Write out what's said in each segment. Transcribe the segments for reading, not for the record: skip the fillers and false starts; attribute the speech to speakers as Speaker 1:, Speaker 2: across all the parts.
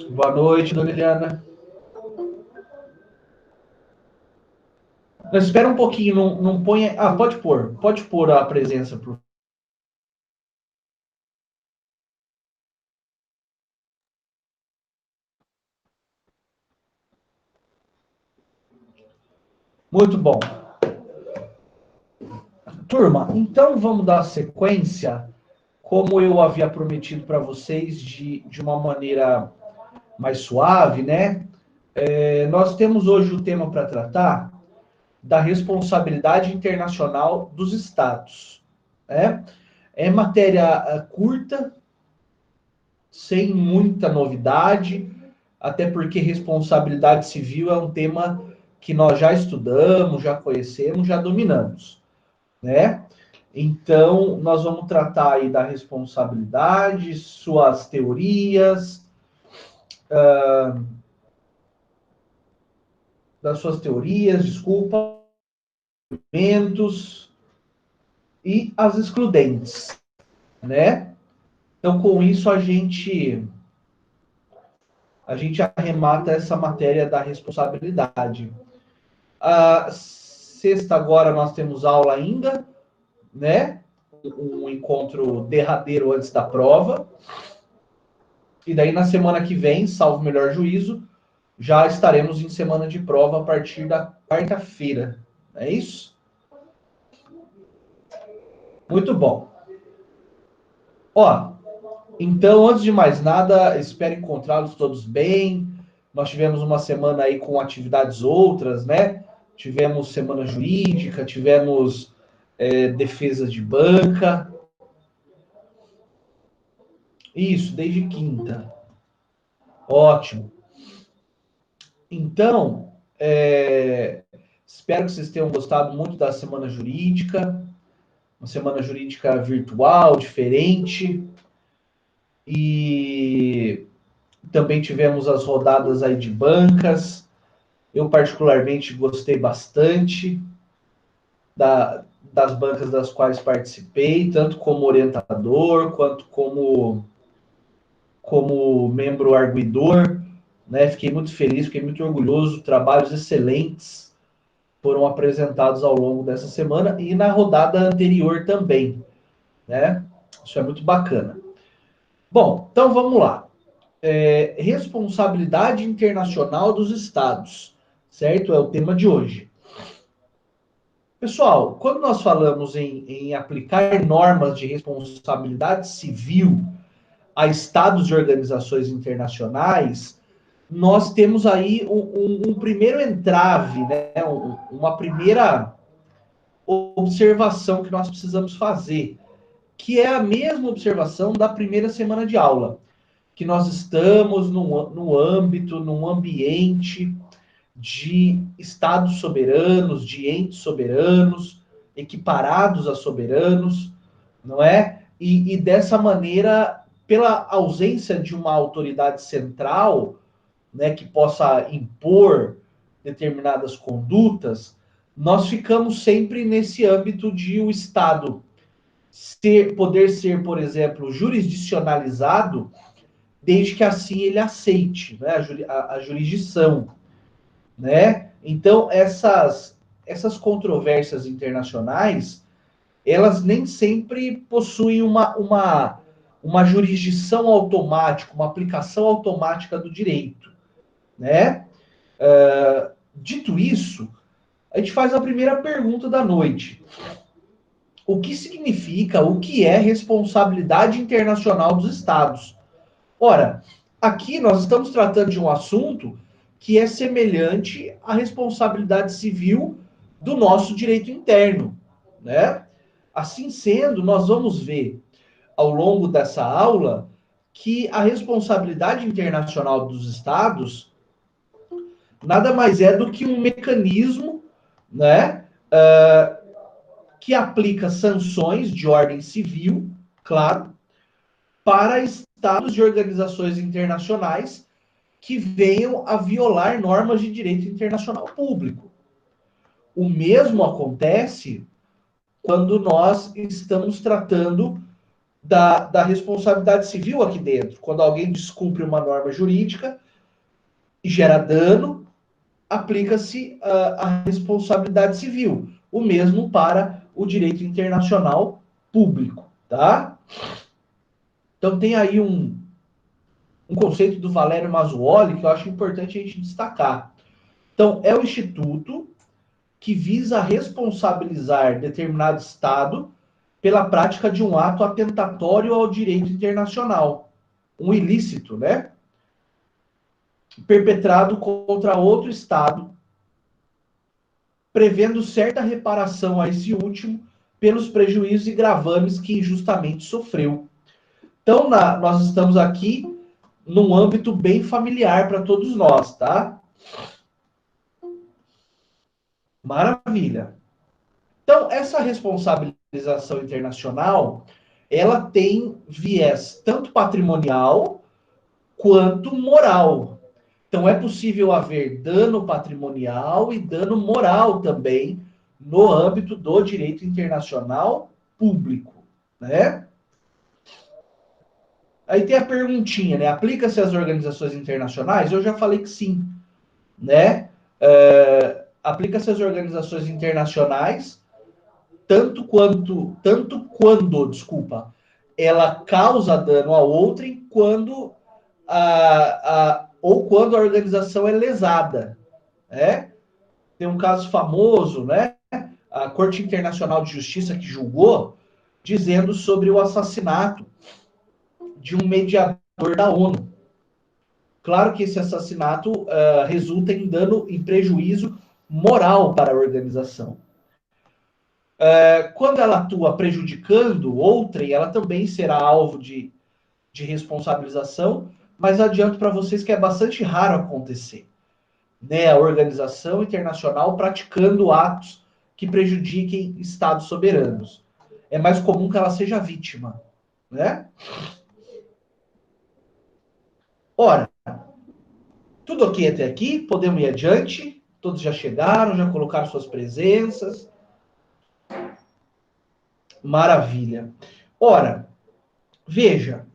Speaker 1: Boa noite, dona Eliana. Mas espera um pouquinho, não ponha. Ah, pode pôr a presença. Muito bom. Turma, então vamos dar sequência, como eu havia prometido para vocês, de uma maneira mais suave, né? Nós temos hoje o tema para tratar da responsabilidade internacional dos Estados. Né? É matéria curta, sem muita novidade, até porque responsabilidade civil é um tema que nós já estudamos, já conhecemos, já dominamos, né? Então, nós vamos tratar aí da responsabilidade, suas teorias, das suas teorias, desculpa, argumentos e as excludentes, né? Então, com isso, a gente arremata essa matéria da responsabilidade. A sexta agora nós temos aula ainda, né? Um encontro derradeiro antes da prova. E daí na semana que vem, salvo o melhor juízo, já estaremos em semana de prova a partir da quarta-feira. É isso? Muito bom. Ó, então, antes de mais nada, espero encontrá-los todos bem. Nós tivemos uma semana aí com atividades outras, né? Tivemos semana jurídica, tivemos defesa de banca. Isso, desde quinta. Ótimo. Então, espero que vocês tenham gostado muito da semana jurídica. Uma semana jurídica virtual, diferente. E também tivemos as rodadas aí de bancas. Eu particularmente gostei bastante das bancas das quais participei, tanto como orientador quanto como membro arguidor, né? Fiquei muito feliz, fiquei muito orgulhoso. Trabalhos excelentes foram apresentados ao longo dessa semana e na rodada anterior também, né? Isso é muito bacana. Bom, então vamos lá. Responsabilidade internacional dos Estados, certo? É o tema de hoje. Pessoal, quando nós falamos em aplicar normas de responsabilidade civil a estados e organizações internacionais, nós temos aí um primeiro entrave, né? Uma primeira observação que nós precisamos fazer, que é a mesma observação da primeira semana de aula, que nós estamos no âmbito, num ambiente de estados soberanos, de entes soberanos, equiparados a soberanos, não é? E dessa maneira, pela ausência de uma autoridade central, né, que possa impor determinadas condutas, nós ficamos sempre nesse âmbito de o Estado poder ser, por exemplo, jurisdicionalizado, desde que assim ele aceite, né, a jurisdição, né? Então essas controvérsias internacionais, elas nem sempre possuem uma jurisdição automática, uma aplicação automática do direito, né? Dito isso, a gente faz a primeira pergunta da noite. O que significa, o que é responsabilidade internacional dos Estados? Ora, aqui nós estamos tratando de um assunto que é semelhante à responsabilidade civil do nosso direito interno, né? Assim sendo, nós vamos ver ao longo dessa aula que a responsabilidade internacional dos Estados nada mais é do que um mecanismo, né, que aplica sanções de ordem civil, claro, para estados e organizações internacionais que venham a violar normas de direito internacional público. O mesmo acontece quando nós estamos tratando da responsabilidade civil aqui dentro. Quando alguém descumpre uma norma jurídica e gera dano, aplica-se a responsabilidade civil. O mesmo para o direito internacional público, tá? Então tem aí um conceito do Valério Mazzuoli que eu acho importante a gente destacar. Então, é o instituto que visa responsabilizar determinado Estado pela prática de um ato atentatório ao direito internacional, um ilícito, né? Perpetrado contra outro Estado, prevendo certa reparação a esse último pelos prejuízos e gravames que injustamente sofreu. Então, nós estamos aqui num âmbito bem familiar para todos nós, tá? Maravilha. Então, essa responsabilização internacional, ela tem viés tanto patrimonial quanto moral. Então, é possível haver dano patrimonial e dano moral também no âmbito do direito internacional público, né? Aí tem a perguntinha, né? Aplica-se às organizações internacionais? Eu já falei que sim, né? Aplica-se às organizações internacionais tanto quando, desculpa, ela causa dano a outrem, ou quando a organização é lesada, né? Tem um caso famoso, né? A Corte Internacional de Justiça que julgou, dizendo sobre o assassinato de um mediador da ONU. Claro que esse assassinato resulta em dano e prejuízo moral para a organização. Quando ela atua prejudicando outrem, ela também será alvo de responsabilização, mas adianto para vocês que é bastante raro acontecer, né? A organização internacional praticando atos que prejudiquem estados soberanos. É mais comum que ela seja vítima, né? Ora, tudo ok até aqui? Podemos ir adiante? Todos já chegaram, já colocaram suas presenças. Maravilha. Ora, veja,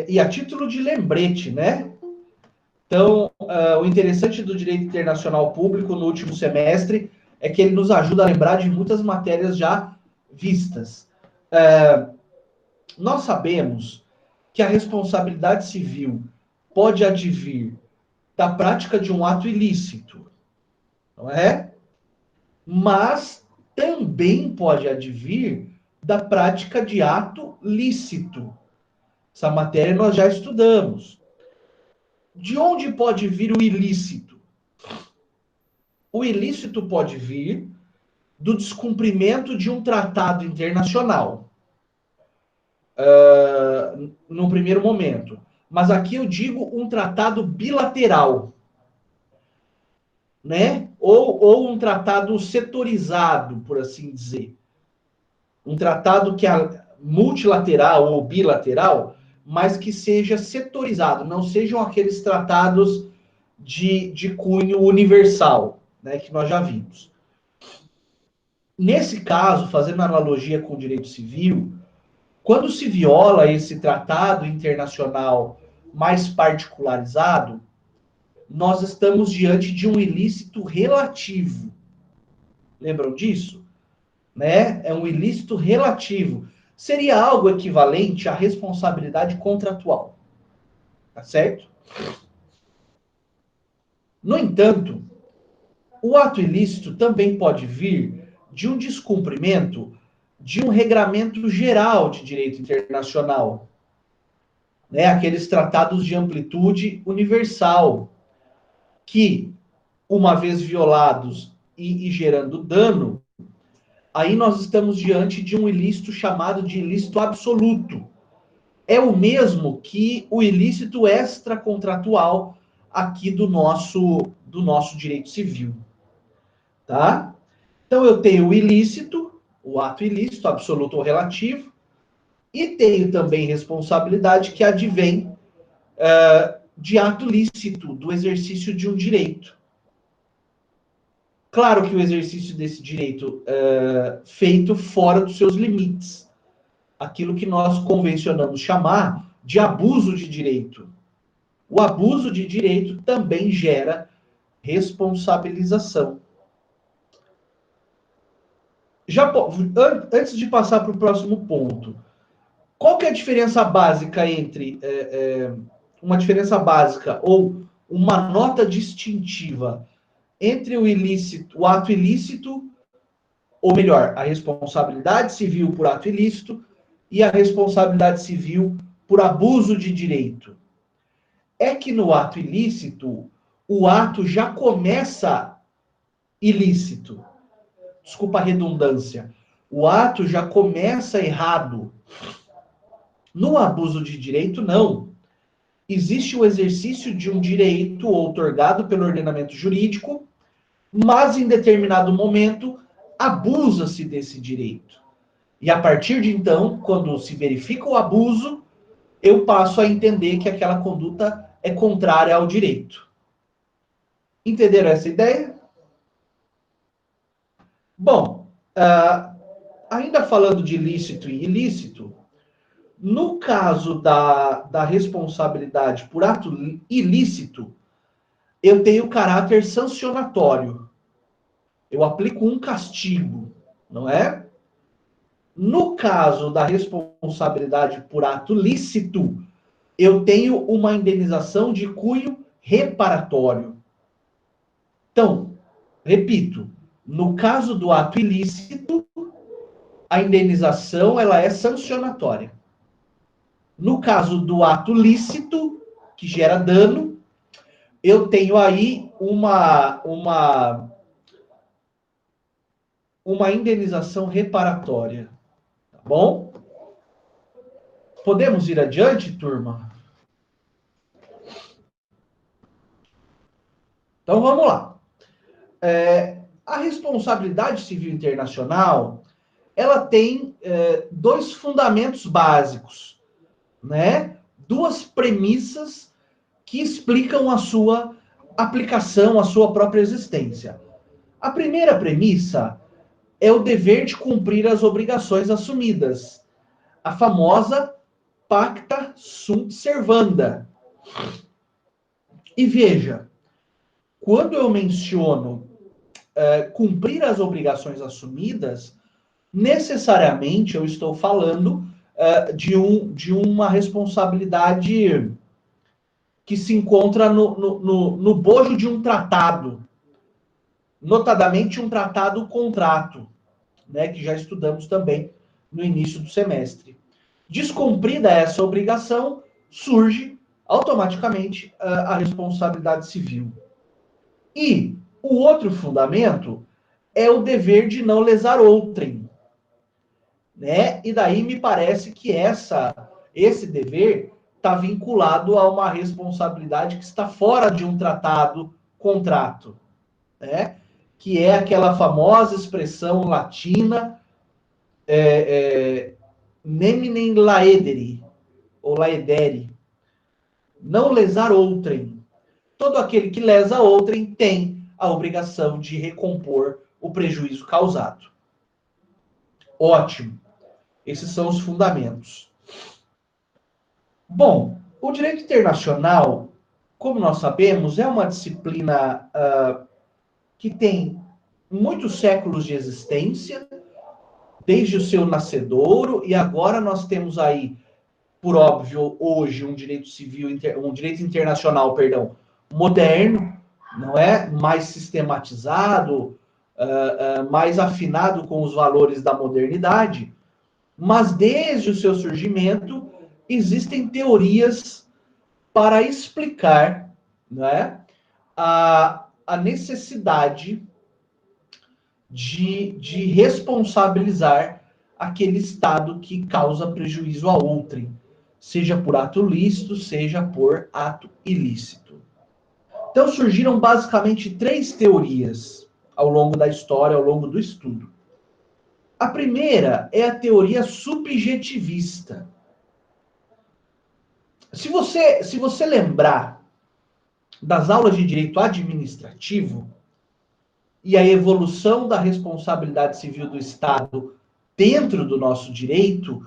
Speaker 1: e a título de lembrete, né? Então, o interessante do direito internacional público no último semestre é que ele nos ajuda a lembrar de muitas matérias já vistas. Nós sabemos que a responsabilidade civil pode advir da prática de um ato ilícito, não é? Mas também pode advir da prática de ato lícito. Essa matéria nós já estudamos. De onde pode vir o ilícito? O ilícito pode vir do descumprimento de um tratado internacional, no primeiro momento. Mas aqui eu digo um tratado bilateral, né? Ou um tratado setorizado, por assim dizer. Um tratado que é multilateral ou bilateral, mas que seja setorizado, não sejam aqueles tratados de cunho universal, né, que nós já vimos. Nesse caso, fazendo analogia com o direito civil, quando se viola esse tratado internacional mais particularizado, nós estamos diante de um ilícito relativo. Lembram disso? Né? É um ilícito relativo. Seria algo equivalente à responsabilidade contratual. Tá certo? No entanto, o ato ilícito também pode vir de um descumprimento de um regramento geral de direito internacional, né? Aqueles tratados de amplitude universal, que, uma vez violados e gerando dano, aí nós estamos diante de um ilícito chamado de ilícito absoluto. É o mesmo que o ilícito extracontratual aqui do nosso direito civil. Tá? Então eu tenho o ilícito, o ato ilícito, absoluto ou relativo, e tenho também responsabilidade que advém de ato lícito, do exercício de um direito. Claro que o exercício desse direito feito fora dos seus limites. aquilo que nós convencionamos chamar de abuso de direito. O abuso de direito também gera responsabilização. Antes de passar para o próximo ponto, qual que é a diferença básica entre uma diferença básica ou uma nota distintiva entre o ato ilícito, ou melhor, a responsabilidade civil por ato ilícito e a responsabilidade civil por abuso de direito? É que no ato ilícito, o ato já começa ilícito. Desculpa a redundância. O ato já começa errado. No abuso de direito, não. Existe o exercício de um direito outorgado pelo ordenamento jurídico, mas em determinado momento abusa-se desse direito. E a partir de então, quando se verifica o abuso, eu passo a entender que aquela conduta é contrária ao direito. Entenderam essa ideia? Bom, ainda falando de lícito e ilícito, no caso da responsabilidade por ato ilícito, eu tenho caráter sancionatório. Eu aplico um castigo, não é? No caso da responsabilidade por ato lícito, eu tenho uma indenização de cunho reparatório. Então, repito, no caso do ato ilícito, a indenização ela é sancionatória. No caso do ato lícito, que gera dano, eu tenho aí uma indenização reparatória. Tá bom? Podemos ir adiante, turma? Então vamos lá. A responsabilidade civil internacional, ela tem dois fundamentos básicos, né? Duas premissas que explicam a sua aplicação, a sua própria existência. A primeira premissa é o dever de cumprir as obrigações assumidas, a famosa pacta sunt servanda. E veja, quando eu menciono cumprir as obrigações assumidas, necessariamente eu estou falando de uma responsabilidade que se encontra no bojo de um tratado, notadamente um tratado-contrato, né, que já estudamos também no início do semestre. Descumprida essa obrigação, surge automaticamente a responsabilidade civil. E o outro fundamento é o dever de não lesar outrem, né? E daí me parece que esse dever está vinculado a uma responsabilidade que está fora de um tratado-contrato, né? Que é aquela famosa expressão latina neminem laedere, ou laedere, não lesar outrem. Todo aquele que lesa outrem tem a obrigação de recompor o prejuízo causado. Ótimo. Esses são os fundamentos. Bom, o direito internacional, como nós sabemos, é uma disciplina que tem muitos séculos de existência, desde o seu nascedouro, e agora nós temos aí, por óbvio, hoje um direito civil, um direito internacional, perdão, moderno, não é? Mais sistematizado, mais afinado com os valores da modernidade, mas desde o seu surgimento existem teorias para explicar, não é? a necessidade de responsabilizar aquele Estado que causa prejuízo a outrem, seja por ato lícito, seja por ato ilícito. Então surgiram basicamente três teorias ao longo da história, ao longo do estudo. A primeira é a teoria subjetivista. Se você lembrar das aulas de direito administrativo e a evolução da responsabilidade civil do Estado dentro do nosso direito,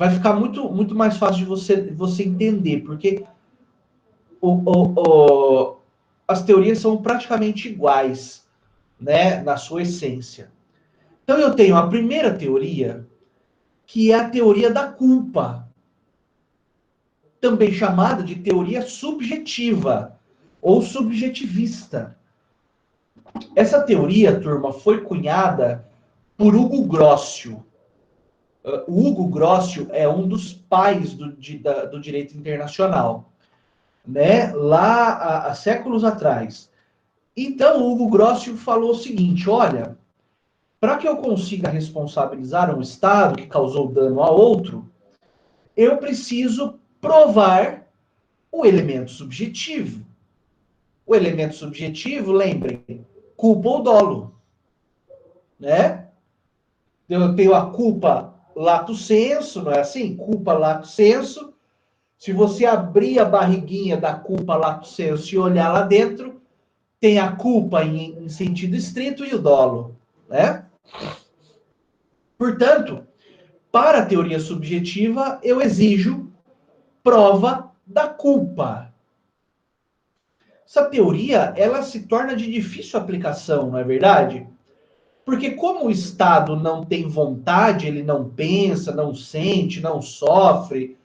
Speaker 1: vai ficar muito mais fácil de você entender, porque as teorias são praticamente iguais, né, na sua essência. Então eu tenho a primeira teoria, que é a teoria da culpa, também chamada de teoria subjetiva ou subjetivista. Essa teoria, turma, foi cunhada por Hugo Grossio. O Hugo Grossio é um dos pais do direito internacional, né? Lá há séculos atrás. Então, o Hugo Grossio falou o seguinte: olha, para que eu consiga responsabilizar um Estado que causou dano a outro, eu preciso provar o elemento subjetivo. O elemento subjetivo, lembrem, culpa ou dolo, né? Eu tenho a culpa lato sensu, não é assim? Culpa lato sensu. Se você abrir a barriguinha da culpa lato sensu e olhar lá dentro, tem a culpa em sentido estrito e o dolo, né? Portanto, para a teoria subjetiva, eu exijo prova da culpa. Essa teoria, ela se torna de difícil aplicação, não é verdade? Porque como o Estado não tem vontade, ele não pensa, não sente, não sofre,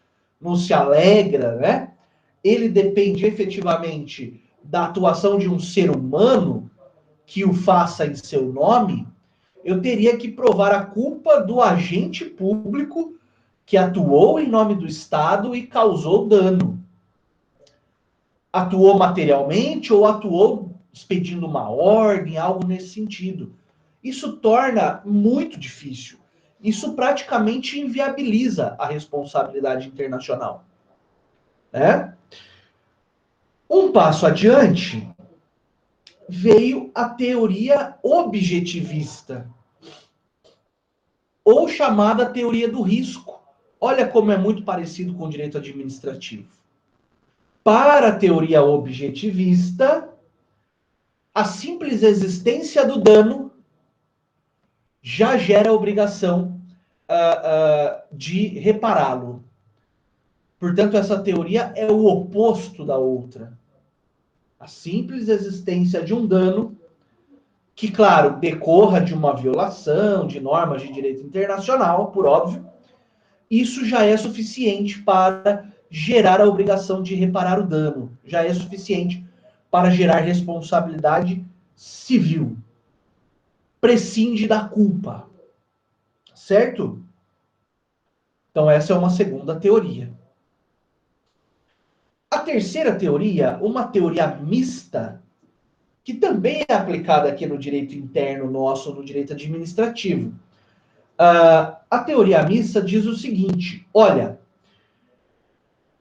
Speaker 1: não se alegra, né? Ele depende efetivamente da atuação de um ser humano que o faça em seu nome, eu teria que provar a culpa do agente público que atuou em nome do Estado e causou dano. Atuou materialmente ou atuou expedindo uma ordem, algo nesse sentido. Isso torna muito difícil. Isso praticamente inviabiliza a responsabilidade internacional, né? Um passo adiante, veio a teoria objetivista, ou chamada teoria do risco. Olha como é muito parecido com o direito administrativo. Para a teoria objetivista, a simples existência do dano já gera a obrigação de repará-lo. Portanto, essa teoria é o oposto da outra. A simples existência de um dano que, claro, decorra de uma violação de normas de direito internacional, por óbvio, isso já é suficiente para gerar a obrigação de reparar o dano, já é suficiente para gerar responsabilidade civil. Prescinde da culpa, certo? Então, essa é uma segunda teoria. A terceira teoria, uma teoria mista, que também é aplicada aqui no direito interno nosso, no direito administrativo. A teoria mista diz o seguinte: olha,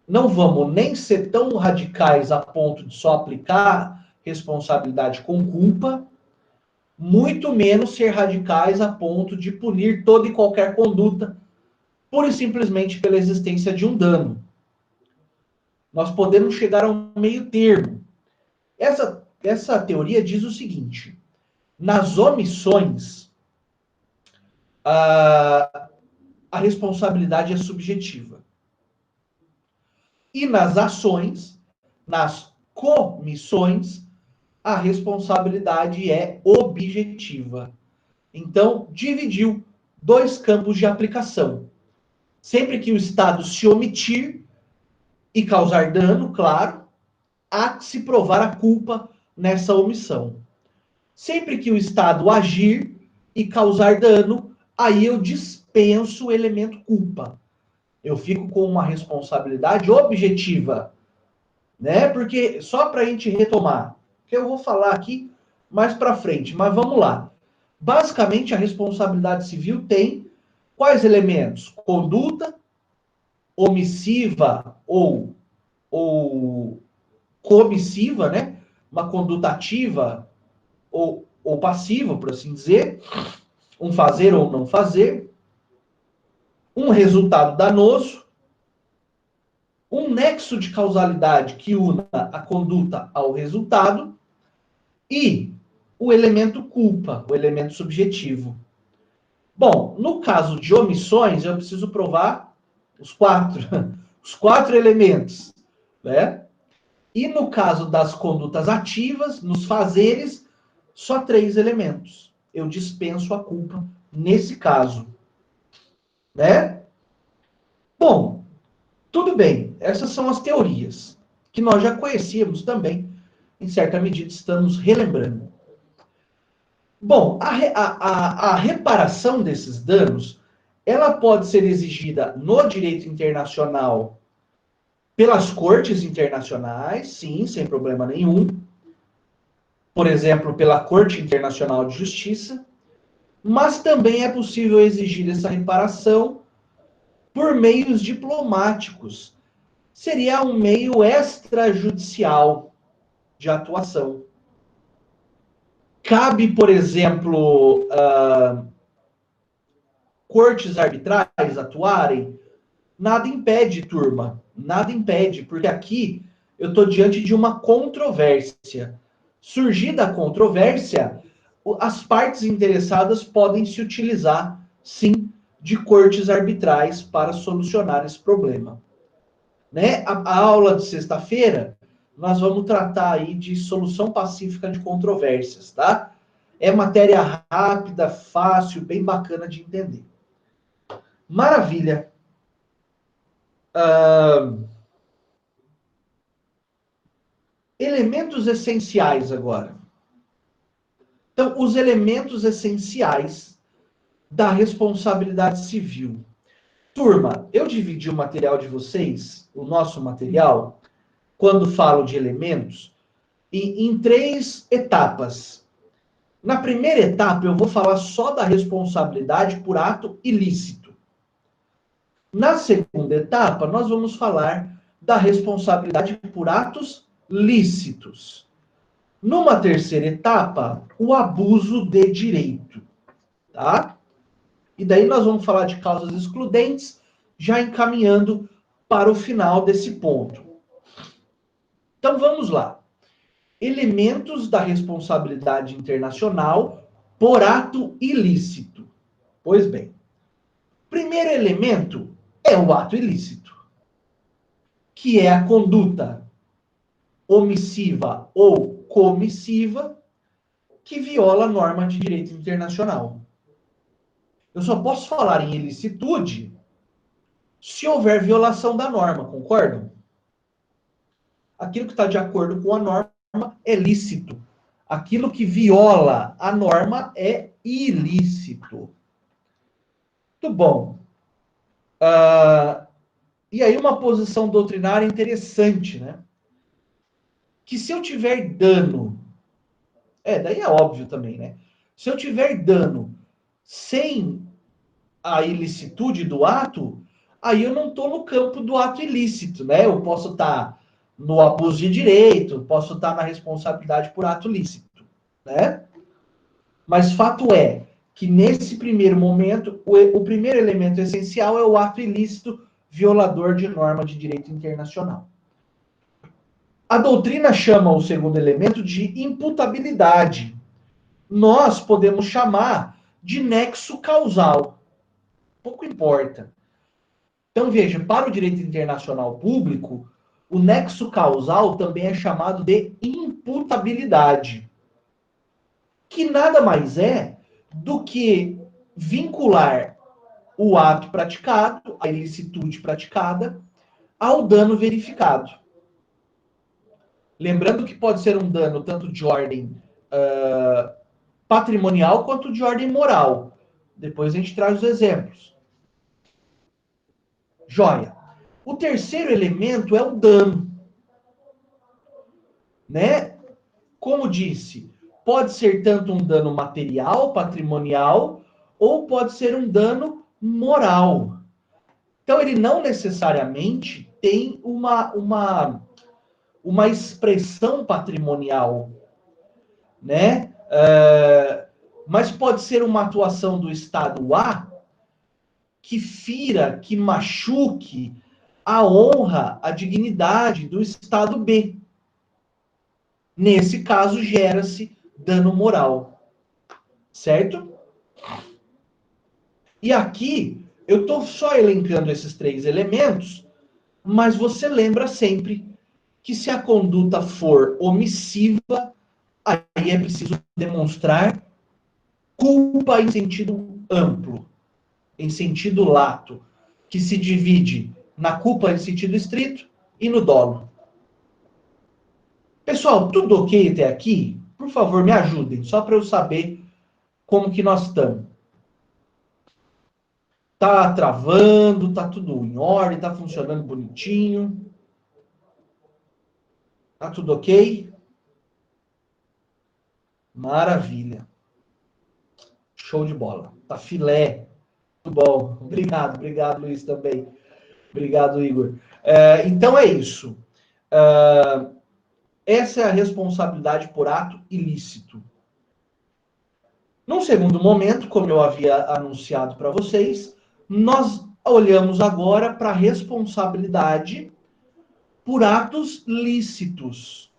Speaker 1: não vamos nem ser tão radicais a ponto de só aplicar responsabilidade com culpa, muito menos ser radicais a ponto de punir toda e qualquer conduta, pura e simplesmente pela existência de um dano. Nós podemos chegar a um meio termo. Essa teoria diz o seguinte: nas omissões, a responsabilidade é subjetiva. E nas ações, nas comissões, a responsabilidade é objetiva. Então, dividiu dois campos de aplicação. Sempre que o Estado se omitir e causar dano, claro, há que se provar a culpa nessa omissão. Sempre que o Estado agir e causar dano, aí eu dispenso o elemento culpa. Eu fico com uma responsabilidade objetiva, né? Porque só para a gente retomar, que eu vou falar aqui mais para frente, mas vamos lá. Basicamente, a responsabilidade civil tem quais elementos? Conduta omissiva ou comissiva, né? Uma conduta ativa ou passiva, por assim dizer, um fazer ou não fazer, um resultado danoso, um nexo de causalidade que una a conduta ao resultado e o elemento culpa, o elemento subjetivo. Bom, no caso de omissões, eu preciso provar Os quatro. Os quatro elementos, né? E no caso das condutas ativas, nos fazeres, só três elementos. Eu dispenso a culpa nesse caso, né? Bom, tudo bem. Essas são as teorias que nós já conhecíamos também, em certa medida estamos relembrando. Bom, a reparação desses danos, ela pode ser exigida no direito internacional pelas cortes internacionais, sim, sem problema nenhum. Por exemplo, pela Corte Internacional de Justiça, mas também é possível exigir essa reparação por meios diplomáticos. Seria um meio extrajudicial de atuação. Cabe, por exemplo, cortes arbitrais atuarem? Nada impede, turma. Nada impede, porque aqui eu estou diante de uma controvérsia. Surgida a controvérsia, as partes interessadas podem se utilizar, sim, de cortes arbitrais para solucionar esse problema. Né? A aula de sexta-feira, nós vamos tratar aí de solução pacífica de controvérsias, tá? É matéria rápida, fácil, bem bacana de entender. Maravilha. Elementos essenciais agora. Então, os elementos essenciais da responsabilidade civil. Turma, eu dividi o material de vocês, o nosso material, quando falo de elementos, em três etapas. Na primeira etapa, eu vou falar só da responsabilidade por ato ilícito. Na segunda etapa, nós vamos falar da responsabilidade por atos lícitos. Numa terceira etapa, o abuso de direito, tá? E daí nós vamos falar de causas excludentes, já encaminhando para o final desse ponto. Então vamos lá. Elementos da responsabilidade internacional por ato ilícito. Pois bem, primeiro elemento é o ato ilícito, que é a conduta omissiva ou comissiva que viola a norma de direito internacional. Eu só posso falar em ilicitude se houver violação da norma, concordam? Aquilo que está de acordo com a norma é lícito. Aquilo que viola a norma é ilícito. Muito bom. E aí uma posição doutrinária interessante, né? Que se eu tiver dano, daí é óbvio também, né? Se eu tiver dano sem a ilicitude do ato, aí eu não estou no campo do ato ilícito, né? Eu posso estar no abuso de direito, posso estar na responsabilidade por ato lícito, né? Mas fato é que nesse primeiro momento, o primeiro elemento essencial é o ato ilícito violador de norma de direito internacional. A doutrina chama o segundo elemento de imputabilidade. Nós podemos chamar de nexo causal. Pouco importa. Então, veja, para o direito internacional público, o nexo causal também é chamado de imputabilidade, que nada mais é do que vincular o ato praticado, a ilicitude praticada, ao dano verificado. Lembrando que pode ser um dano tanto de ordem patrimonial quanto de ordem moral. Depois a gente traz os exemplos. Joia. O terceiro elemento é o dano. Né? Como disse, pode ser tanto um dano material, patrimonial, ou pode ser um dano moral. Então, ele não necessariamente tem uma expressão patrimonial, né? Mas pode ser uma atuação do Estado A que fira, que machuque a honra, a dignidade do Estado B. Nesse caso, gera-se dano moral. Certo? E aqui Eu estou só elencando esses três elementos, mas você lembra sempre que se a conduta for omissiva, aí é preciso demonstrar culpa em sentido amplo, em sentido lato, que se divide na culpa em sentido estrito e no dolo. Pessoal, tudo ok até aqui? Por favor, me ajudem, só para eu saber como que nós estamos. Tá travando, tá tudo em ordem, tá funcionando bonitinho. Tá tudo ok? Maravilha. Show de bola. Tá filé. Muito bom. Obrigado, Luiz, também. Obrigado, Igor. Então é isso. Essa é a responsabilidade por ato ilícito. Num segundo momento, como eu havia anunciado para vocês, nós olhamos agora para a responsabilidade por atos lícitos.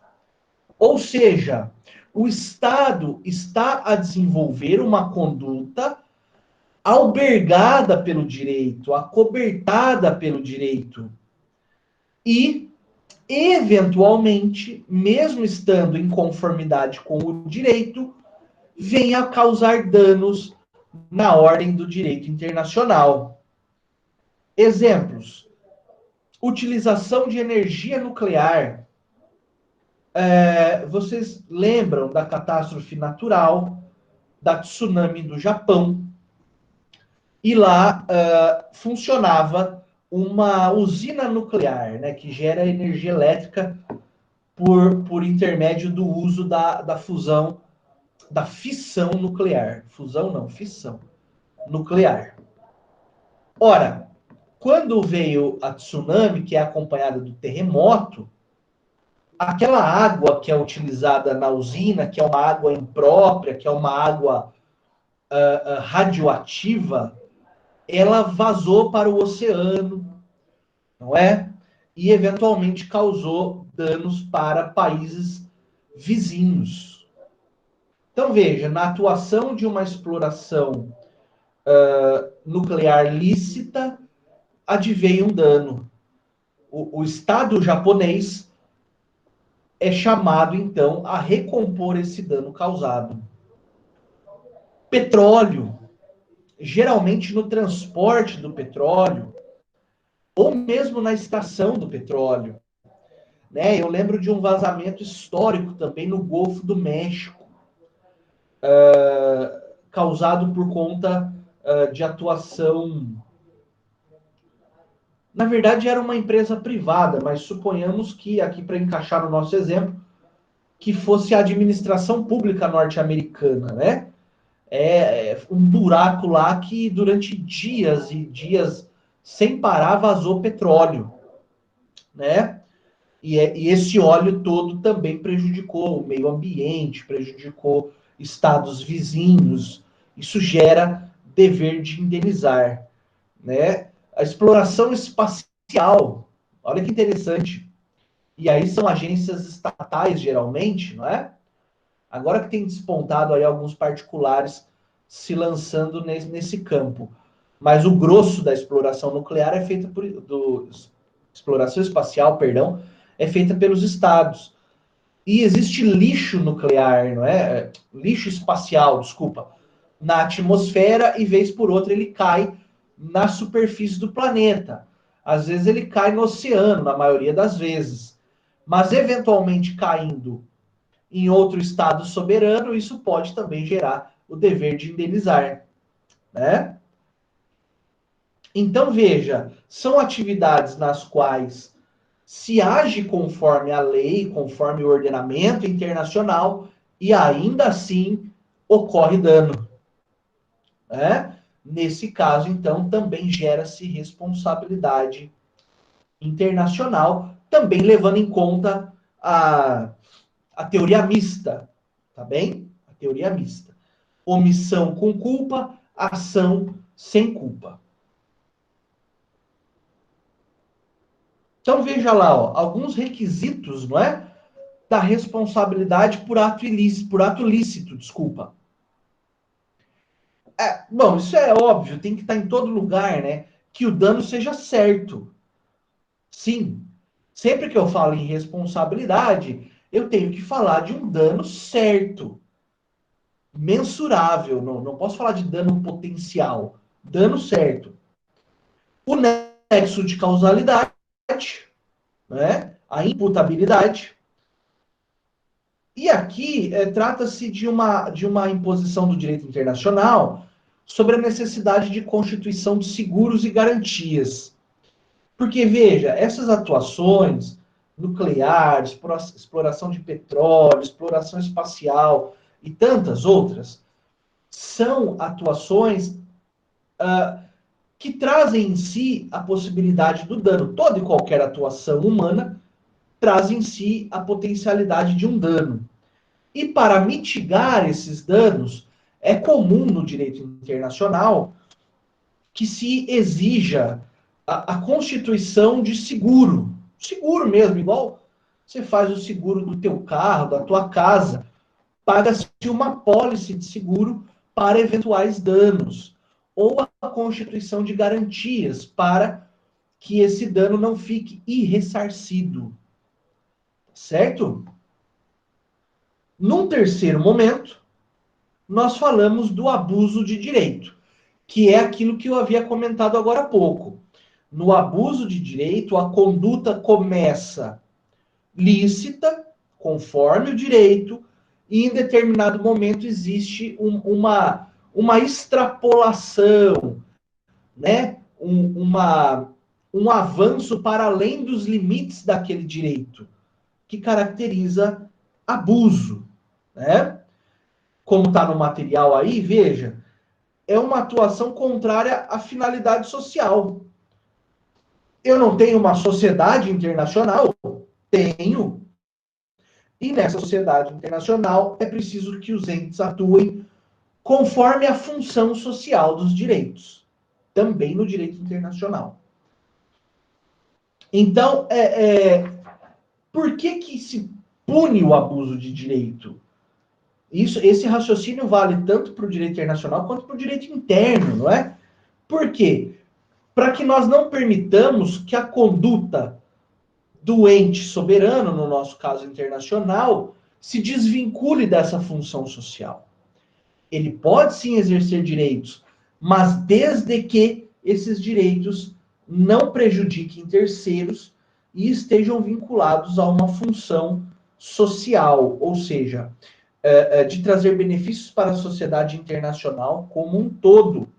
Speaker 1: Ou seja, o Estado está a desenvolver uma conduta albergada pelo direito, acobertada pelo direito. E, eventualmente, mesmo estando em conformidade com o direito, venha a causar danos na ordem do direito internacional. Exemplos: utilização de energia nuclear. Vocês lembram da catástrofe natural, da tsunami do Japão? E lá funcionava uma usina nuclear, né, que gera energia elétrica por intermédio do uso da fusão, da fissão nuclear. Fusão não, fissão nuclear. Ora, quando veio a tsunami, que é acompanhada do terremoto, aquela água que é utilizada na usina, que é uma água imprópria, que é uma água radioativa, ela vazou para o oceano, não é? E eventualmente causou danos para países vizinhos. Então veja, na atuação de uma exploração nuclear lícita, adveio um dano. O Estado japonês é chamado, então, a recompor esse dano causado. Petróleo, geralmente no transporte do petróleo, ou mesmo na extração do petróleo. Né? Eu lembro de um vazamento histórico também no Golfo do México, causado por conta de atuação. Na verdade, era uma empresa privada, mas suponhamos que, aqui para encaixar no nosso exemplo, que fosse a administração pública norte-americana, né? Um buraco lá que durante dias e dias sem parar vazou petróleo, né? E esse óleo todo também prejudicou o meio ambiente, prejudicou estados vizinhos. Isso gera dever de indenizar, né? A exploração espacial, olha que interessante. E aí são agências estatais, geralmente, não é? Agora que tem despontado aí alguns particulares se lançando nesse campo. Mas o grosso da exploração nuclear é feita exploração espacial, perdão, é feita pelos estados. E existe lixo nuclear, não é? Lixo espacial, desculpa, na atmosfera e vez por outra ele cai na superfície do planeta. Às vezes ele cai no oceano, na maioria das vezes. Mas eventualmente caindo em outro estado soberano, isso pode também gerar o dever de indenizar, né? Então veja, são atividades nas quais se age conforme a lei, conforme o ordenamento internacional e ainda assim ocorre dano, né? Nesse caso, então, também gera-se responsabilidade internacional, também levando em conta a teoria mista, tá bem? A teoria mista. Omissão com culpa, ação sem culpa. Então veja lá, ó, alguns requisitos, não é? Da responsabilidade por ato ilícito, desculpa. Bom, isso é óbvio, tem que estar em todo lugar, né? Que o dano seja certo. Sim. Sempre que eu falo em responsabilidade, eu tenho que falar de um dano certo, mensurável. Não posso falar de dano potencial. Dano certo. O nexo de causalidade, né? A imputabilidade. E aqui trata-se de uma imposição do direito internacional sobre a necessidade de constituição de seguros e garantias. Porque, veja, essas atuações nucleares, exploração de petróleo, exploração espacial e tantas outras, são atuações que trazem em si a possibilidade do dano. Toda e qualquer atuação humana traz em si a potencialidade de um dano. E para mitigar esses danos, é comum no direito internacional que se exija a constituição de seguro. Seguro mesmo, igual você faz o seguro do teu carro, da tua casa. Paga-se uma apólice de seguro para eventuais danos. Ou a constituição de garantias para que esse dano não fique irressarcido. Certo? Num terceiro momento, nós falamos do abuso de direito, que é aquilo que eu havia comentado agora há pouco. No abuso de direito, a conduta começa lícita, conforme o direito, e em determinado momento existe uma extrapolação, né? Um avanço para além dos limites daquele direito, que caracteriza abuso, né? Como está no material aí, veja, é uma atuação contrária à finalidade social. Eu não tenho uma sociedade internacional? Tenho. E nessa sociedade internacional é preciso que os entes atuem conforme a função social dos direitos, também no direito internacional. Então, por que se pune o abuso de direito? Esse raciocínio vale tanto para o direito internacional quanto para o direito interno, não é? Por quê? Para que nós não permitamos que a conduta do ente soberano, no nosso caso internacional, se desvincule dessa função social. Ele pode sim exercer direitos, mas desde que esses direitos não prejudiquem terceiros e estejam vinculados a uma função social, ou seja, de trazer benefícios para a sociedade internacional como um todo.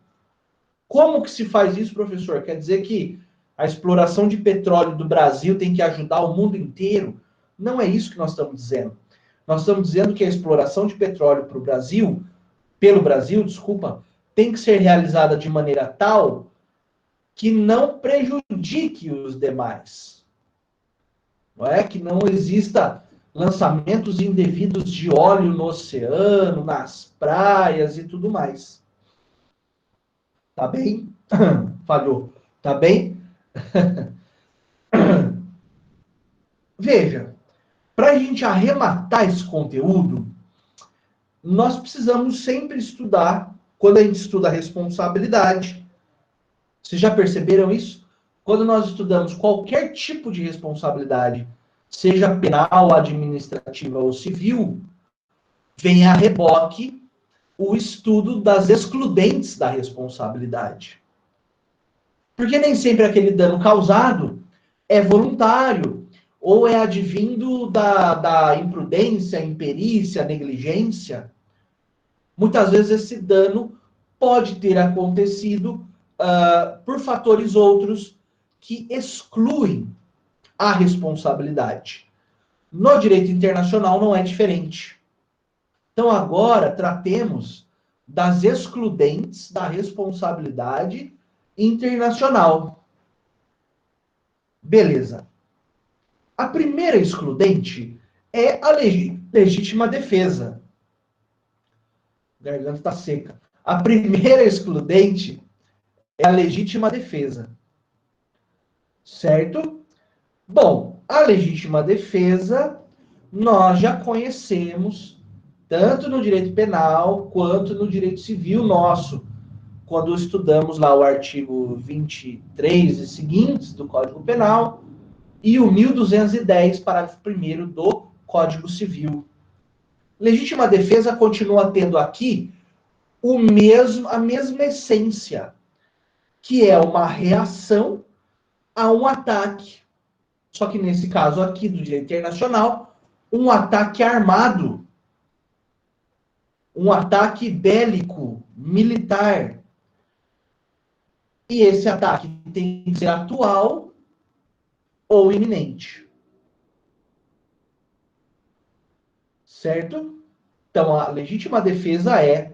Speaker 1: Como que se faz isso, professor? Quer dizer que a exploração de petróleo do Brasil tem que ajudar o mundo inteiro? Não é isso que nós estamos dizendo. Nós estamos dizendo que a exploração de petróleo para o Brasil, pelo Brasil, desculpa, tem que ser realizada de maneira tal que não prejudique os demais. Não é que não exista lançamentos indevidos de óleo no oceano, nas praias e tudo mais. Tá bem? Falhou. Tá bem? Veja, para a gente arrematar esse conteúdo, nós precisamos sempre estudar, quando a gente estuda a responsabilidade. Vocês já perceberam isso? Quando nós estudamos qualquer tipo de responsabilidade, seja penal, administrativa ou civil, vem a reboque o estudo das excludentes da responsabilidade. Porque nem sempre aquele dano causado é voluntário, ou é advindo da imprudência, imperícia, negligência. Muitas vezes esse dano pode ter acontecido por fatores outros que excluem a responsabilidade. No direito internacional não é diferente. Então agora tratemos das excludentes da responsabilidade internacional. Beleza. A primeira excludente é a legítima defesa. A garganta está seca. A primeira excludente é a legítima defesa. Certo? Bom, a legítima defesa nós já conhecemos tanto no direito penal quanto no direito civil nosso, quando estudamos lá o artigo 23 e seguintes do Código Penal e o 1210, parágrafo 1º do Código Civil. Legítima defesa continua tendo aqui a mesma essência, que é uma reação a um ataque. Só que nesse caso aqui do direito internacional, um ataque armado, um ataque bélico, militar. E esse ataque tem que ser atual ou iminente. Certo? Então, a legítima defesa é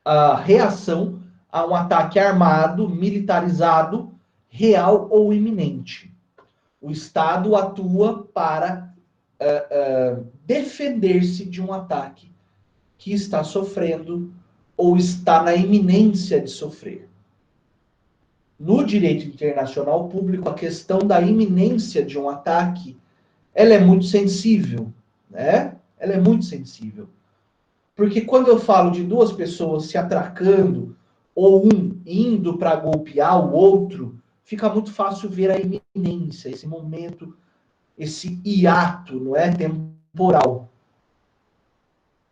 Speaker 1: a reação a um ataque armado, militarizado, real ou iminente. O Estado atua para defender-se de um ataque que está sofrendo ou está na iminência de sofrer. No direito internacional público, a questão da iminência de um ataque, ela é muito sensível, né? Ela é muito sensível. Porque quando eu falo de duas pessoas se atracando, ou um indo para golpear o outro, fica muito fácil ver a iminência, esse momento, esse hiato, não é? Temporal.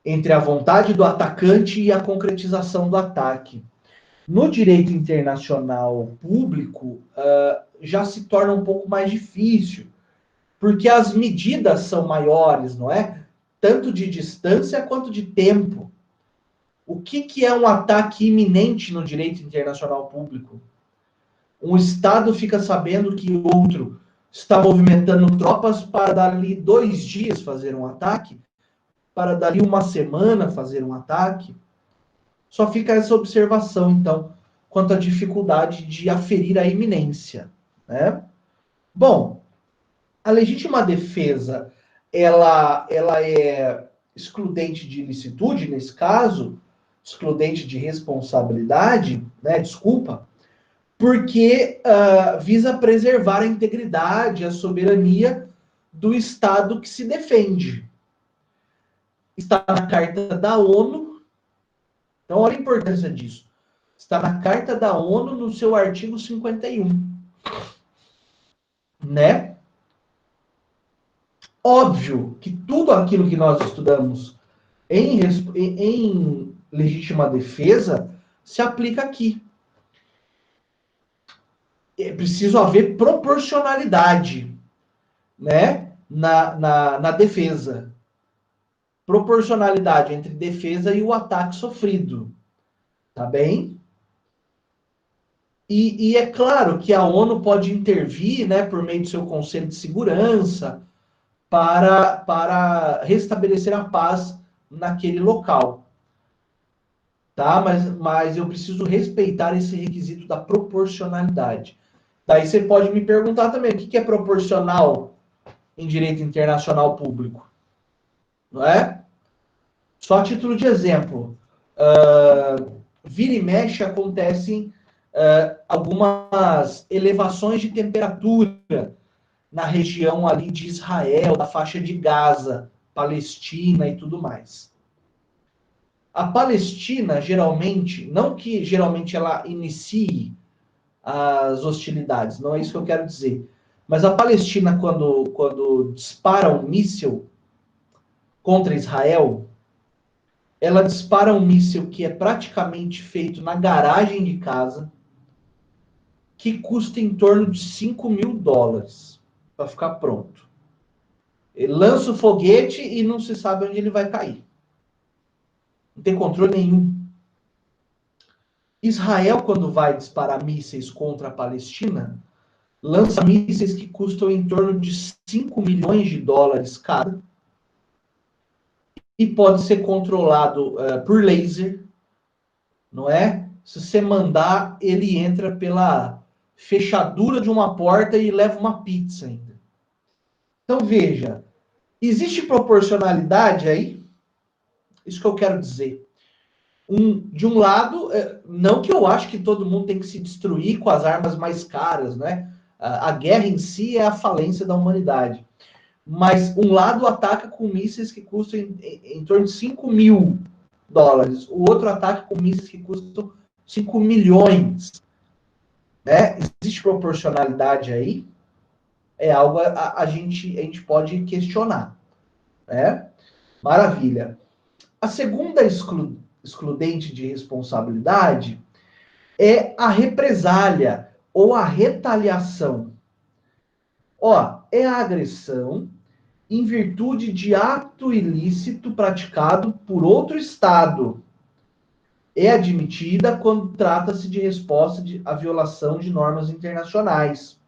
Speaker 1: Entre a vontade do atacante e a concretização do ataque. No direito internacional público, já se torna um pouco mais difícil, porque as medidas são maiores, não é? Tanto de distância quanto de tempo. O que é um ataque iminente no direito internacional público? Um Estado fica sabendo que o outro está movimentando tropas para dali 2 dias fazer um ataque, para dali 1 semana fazer um ataque. Só fica essa observação, então, quanto à dificuldade de aferir a iminência, né? Bom, a legítima defesa, ela é excludente de ilicitude, nesse caso, excludente de responsabilidade, né? Desculpa, porque visa preservar a integridade, a soberania do Estado que se defende. Está na Carta da ONU. Então, olha a importância disso. Está na Carta da ONU, no seu artigo 51. Né? Óbvio que tudo aquilo que nós estudamos em legítima defesa se aplica aqui. É preciso haver proporcionalidade, né? Na defesa. Proporcionalidade entre defesa e o ataque sofrido. Tá bem? E é claro que a ONU pode intervir, né, por meio do seu Conselho de Segurança, para restabelecer a paz naquele local. Tá? Mas eu preciso respeitar esse requisito da proporcionalidade. Daí você pode me perguntar também, o que é proporcional em direito internacional público? Não é? Só a título de exemplo, vira e mexe acontecem algumas elevações de temperatura na região ali de Israel, da faixa de Gaza, Palestina e tudo mais. A Palestina, geralmente, não que geralmente ela inicie as hostilidades, não é isso que eu quero dizer, mas a Palestina, quando dispara um míssil contra Israel, ela dispara um míssil que é praticamente feito na garagem de casa, que custa em torno de $5.000 para ficar pronto. Ele lança o foguete e não se sabe onde ele vai cair. Não tem controle nenhum. Israel, quando vai disparar mísseis contra a Palestina, lança mísseis que custam em torno de $5 milhões cada, e pode ser controlado por laser, não é? Se você mandar, ele entra pela fechadura de uma porta e leva uma pizza ainda. Então, veja, existe proporcionalidade aí? Isso que eu quero dizer. De um lado, não que eu acho que todo mundo tem que se destruir com as armas mais caras, né? A guerra em si é a falência da humanidade. mas um lado ataca com mísseis que custam em torno de $5.000. O outro ataca com mísseis que custam 5 milhões. Né? Existe proporcionalidade aí? É algo a gente pode questionar. Né? Maravilha. A segunda excludente de responsabilidade é a represália ou a retaliação. Ó, é a agressão em virtude de ato ilícito praticado por outro Estado. É admitida quando trata-se de resposta à violação de normas internacionais.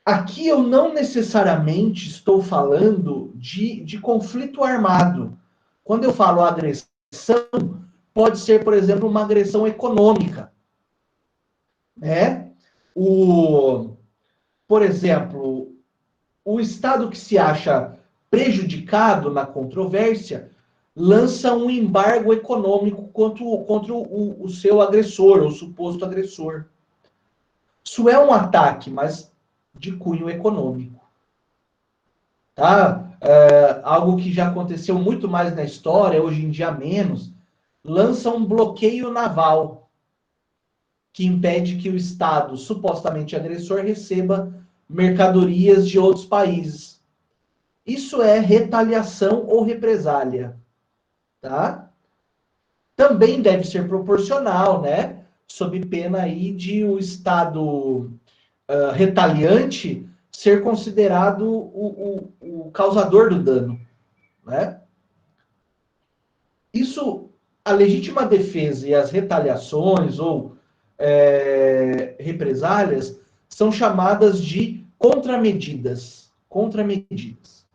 Speaker 1: Aqui eu não necessariamente estou falando de conflito armado. Quando eu falo agressão, pode ser, por exemplo, uma agressão econômica. Né? Por exemplo, o Estado que se acha prejudicado na controvérsia lança um embargo econômico contra o seu agressor, o suposto agressor. Isso é um ataque, mas de cunho econômico. Tá? Algo que já aconteceu muito mais na história, hoje em dia menos, lança um bloqueio naval que impede que o Estado supostamente agressor receba mercadorias de outros países. Isso é retaliação ou represália. Tá? Também deve ser proporcional, né? Sob pena aí de o Estado retaliante ser considerado o causador do dano, né? Isso, a legítima defesa e as retaliações ou represálias são chamadas de contramedidas. Contramedidas.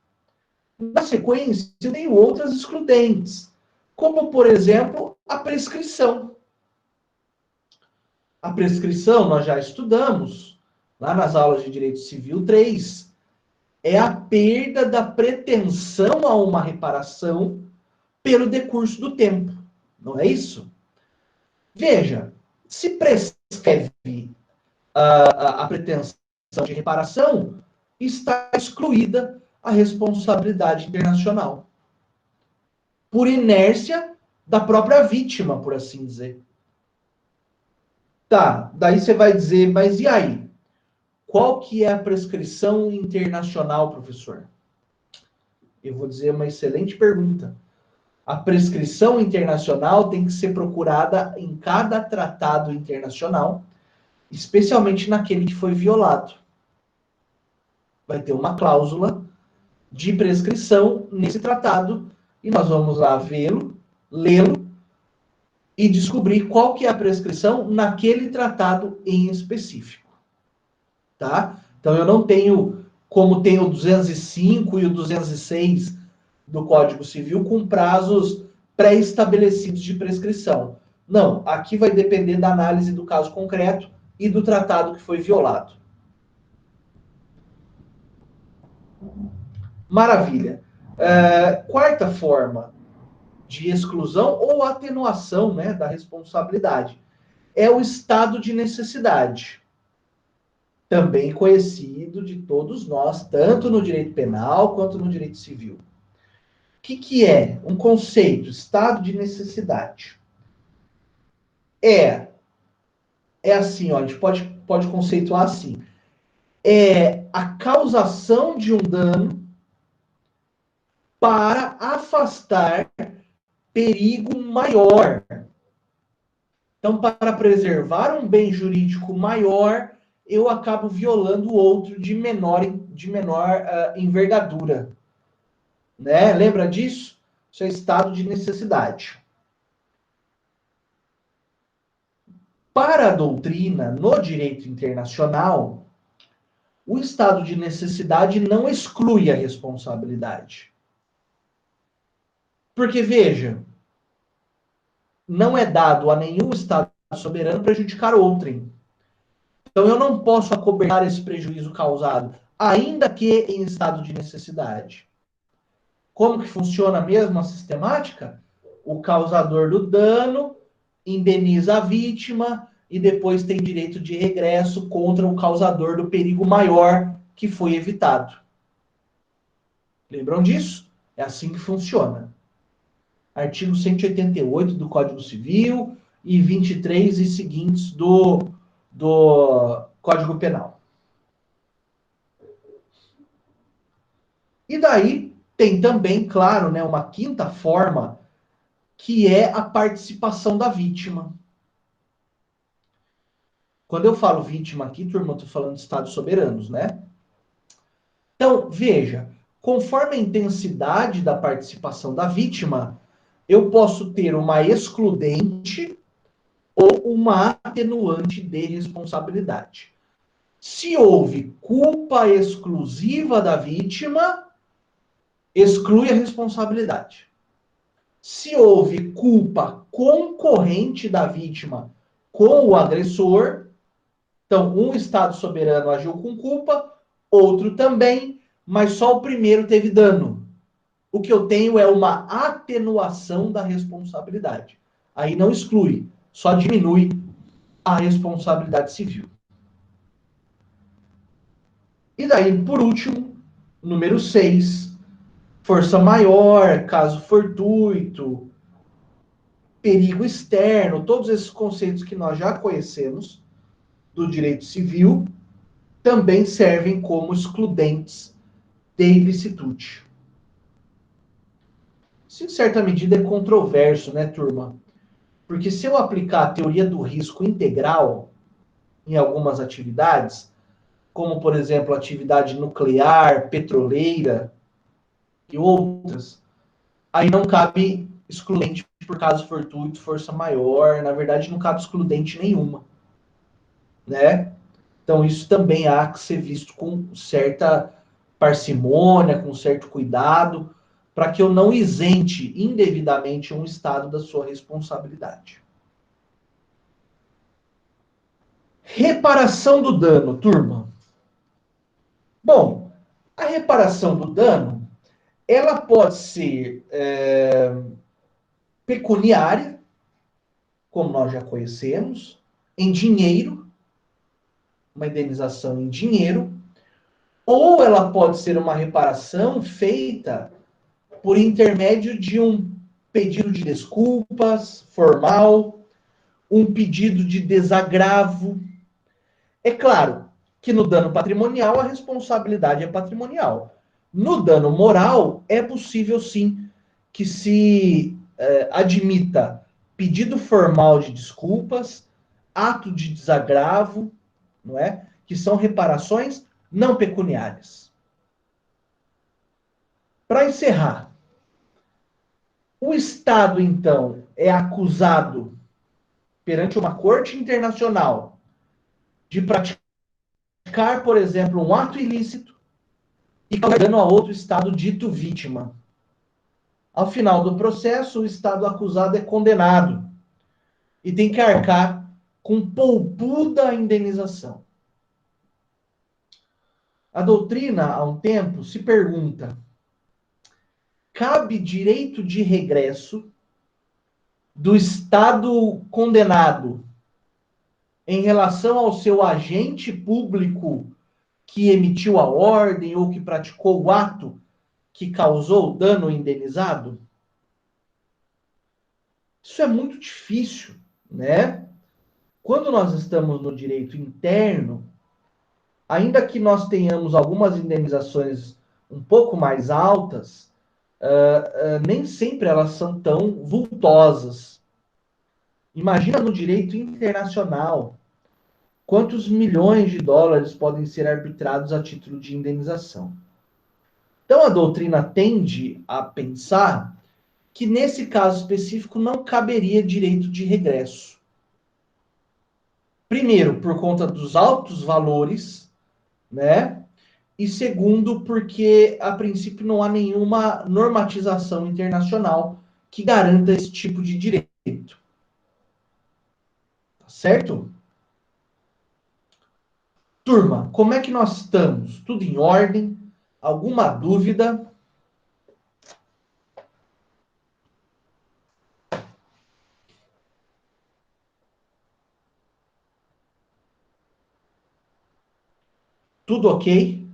Speaker 1: Na sequência, eu tenho outras excludentes, como, por exemplo, a prescrição. A prescrição, nós já estudamos, lá nas aulas de Direito Civil 3, é a perda da pretensão a uma reparação pelo decurso do tempo. Não é isso? Veja, se prescreve a pretensão de reparação, está excluída a responsabilidade internacional. Por inércia da própria vítima, por assim dizer. Tá, daí você vai dizer, mas e aí? Qual que é a prescrição internacional, professor? Eu vou dizer uma excelente pergunta. A prescrição internacional tem que ser procurada em cada tratado internacional, especialmente naquele que foi violado. Vai ter uma cláusula de prescrição nesse tratado e nós vamos lá vê-lo, lê-lo e descobrir qual que é a prescrição naquele tratado em específico. Tá? Então eu não tenho, como tem o 205 e o 206 do Código Civil, com prazos pré-estabelecidos de prescrição. Não, aqui vai depender da análise do caso concreto e do tratado que foi violado. Maravilha. Quarta forma de exclusão ou atenuação, né, da responsabilidade é o estado de necessidade. Também conhecido de todos nós, tanto no direito penal quanto no direito civil. O que é um conceito, estado de necessidade? É assim, ó, a gente pode conceituar assim. É a causação de um dano para afastar perigo maior. Então, para preservar um bem jurídico maior, eu acabo violando o outro de menor envergadura. Né? Lembra disso? Isso é estado de necessidade. Para a doutrina, no direito internacional, o estado de necessidade não exclui a responsabilidade. Porque, veja, não é dado a nenhum Estado soberano prejudicar outrem. Então, eu não posso acobertar esse prejuízo causado, ainda que em estado de necessidade. Como que funciona mesmo a sistemática? O causador do dano indeniza a vítima e depois tem direito de regresso contra o causador do perigo maior que foi evitado. Lembram disso? É assim que funciona. Artigo 188 do Código Civil e 23 e seguintes do Código Penal. E daí tem também, claro, né, uma quinta forma, que é a participação da vítima. Quando eu falo vítima aqui, turma, eu estou falando de estados soberanos, né? Então, veja, conforme a intensidade da participação da vítima, eu posso ter uma excludente ou uma atenuante de responsabilidade. Se houve culpa exclusiva da vítima, exclui a responsabilidade. Se houve culpa concorrente da vítima com o agressor, então um Estado soberano agiu com culpa, outro também, mas só o primeiro teve dano. O que eu tenho é uma atenuação da responsabilidade. Aí não exclui, só diminui a responsabilidade civil. E daí, por último, número 6, força maior, caso fortuito, perigo externo, todos esses conceitos que nós já conhecemos do direito civil também servem como excludentes de ilicitude. Isso, em certa medida, é controverso, né, turma? Porque se eu aplicar a teoria do risco integral em algumas atividades, como, por exemplo, atividade nuclear, petroleira e outras, aí não cabe excludente por caso fortuito, força maior, na verdade não cabe excludente nenhuma, né? Então isso também há que ser visto com certa parcimônia, com certo cuidado, para que eu não isente indevidamente um Estado da sua responsabilidade. Reparação do dano, turma. Bom, a reparação do dano, ela pode ser pecuniária, como nós já conhecemos, em dinheiro, uma indenização em dinheiro, ou ela pode ser uma reparação feita por intermédio de um pedido de desculpas formal, um pedido de desagravo. É claro que no dano patrimonial a responsabilidade é patrimonial. No dano moral, é possível sim que se admita pedido formal de desculpas, ato de desagravo, não é? Que são reparações não pecuniárias. Para encerrar, o Estado, então, é acusado perante uma corte internacional de praticar, por exemplo, um ato ilícito e causar dano a outro Estado dito vítima. Ao final do processo, o Estado acusado é condenado e tem que arcar com poupuda indenização. A doutrina, há um tempo, se pergunta: cabe direito de regresso do Estado condenado em relação ao seu agente público que emitiu a ordem ou que praticou o ato que causou o dano indenizado? Isso é muito difícil, né? Quando nós estamos no direito interno, ainda que nós tenhamos algumas indenizações um pouco mais altas, nem sempre elas são tão vultosas. Imagina no direito internacional, quantos milhões de dólares podem ser arbitrados a título de indenização. Então a doutrina tende a pensar que nesse caso específico não caberia direito de regresso. Primeiro, por conta dos altos valores, né? E segundo, porque a princípio não há nenhuma normatização internacional que garanta esse tipo de direito. Tá certo? Turma, como é que nós estamos? Tudo em ordem? Alguma dúvida? Tudo ok?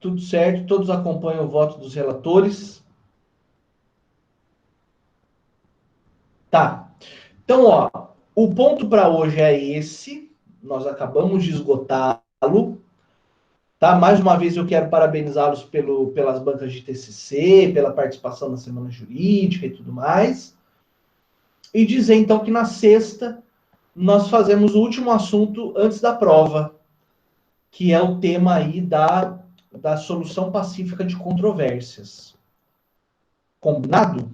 Speaker 1: Tudo certo? Todos acompanham o voto dos relatores? Tá. Então, ó, o ponto para hoje é esse. Nós acabamos de esgotá-lo. Tá? Mais uma vez eu quero parabenizá-los pelas bancas de TCC, pela participação na Semana Jurídica e tudo mais. E dizer então que na sexta nós fazemos o último assunto antes da prova, que é o tema aí da solução pacífica de controvérsias. Combinado?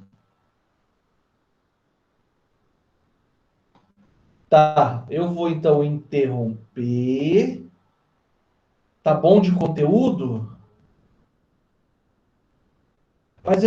Speaker 1: Tá, eu vou então interromper. Tá bom de conteúdo? Mas eu